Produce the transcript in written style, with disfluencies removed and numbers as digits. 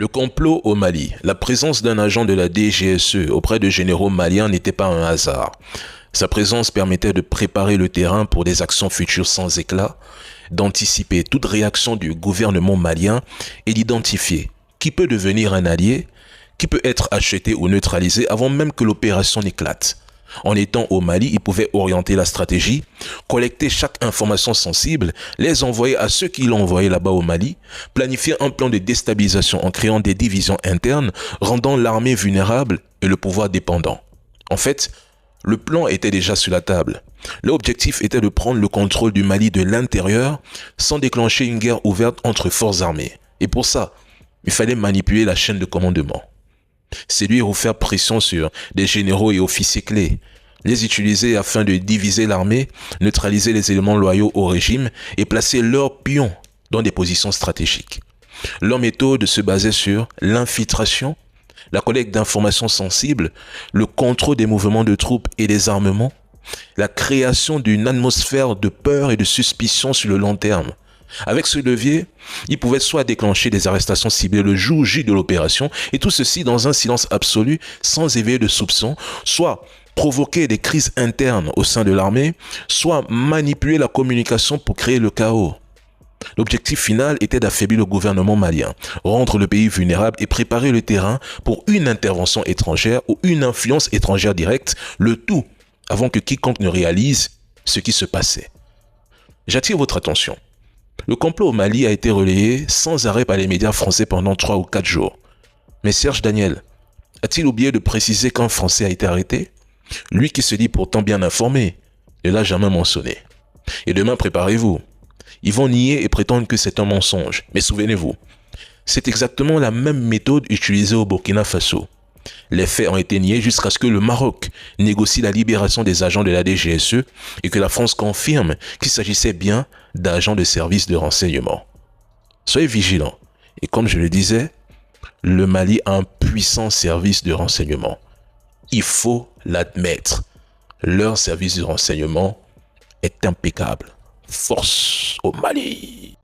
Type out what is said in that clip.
Le complot au Mali. La présence d'un agent de la DGSE auprès de généraux maliens n'était pas un hasard. Sa présence permettait de préparer le terrain pour des actions futures sans éclat, d'anticiper toute réaction du gouvernement malien et d'identifier qui peut devenir un allié, qui peut être acheté ou neutralisé avant même que l'opération n'éclate. En étant au Mali, il pouvait orienter la stratégie, collecter chaque information sensible, les envoyer à ceux qui l'ont envoyé là-bas au Mali, planifier un plan de déstabilisation en créant des divisions internes, rendant l'armée vulnérable et le pouvoir dépendant. En fait, le plan était déjà sur la table. L'objectif était de prendre le contrôle du Mali de l'intérieur sans déclencher une guerre ouverte entre forces armées. Et pour ça, il fallait manipuler la chaîne de commandement. Séduire ou faire pression sur des généraux et officiers clés, les utiliser afin de diviser l'armée, neutraliser les éléments loyaux au régime et placer leurs pions dans des positions stratégiques. Leur méthode se basait sur l'infiltration, la collecte d'informations sensibles, le contrôle des mouvements de troupes et des armements, la création d'une atmosphère de peur et de suspicion sur le long terme. Avec ce levier, ils pouvaient soit déclencher des arrestations ciblées le jour J de l'opération, et tout ceci dans un silence absolu, sans éveiller de soupçons, soit provoquer des crises internes au sein de l'armée, soit manipuler la communication pour créer le chaos. L'objectif final était d'affaiblir le gouvernement malien, rendre le pays vulnérable et préparer le terrain pour une intervention étrangère ou une influence étrangère directe, le tout avant que quiconque ne réalise ce qui se passait. J'attire votre attention. Le complot au Mali a été relayé sans arrêt par les médias français pendant 3 ou 4 jours. Mais Serge Daniel a-t-il oublié de préciser qu'un Français a été arrêté? Lui qui se dit pourtant bien informé, ne l'a jamais mentionné. Et demain, préparez-vous. Ils vont nier et prétendre que c'est un mensonge. Mais souvenez-vous, c'est exactement la même méthode utilisée au Burkina Faso. Les faits ont été niés jusqu'à ce que le Maroc négocie la libération des agents de la DGSE et que la France confirme qu'il s'agissait bien d'agents de services de renseignement. Soyez vigilants. Et comme je le disais, le Mali a un puissant service de renseignement. Il faut l'admettre. Leur service de renseignement est impeccable. Force au Mali!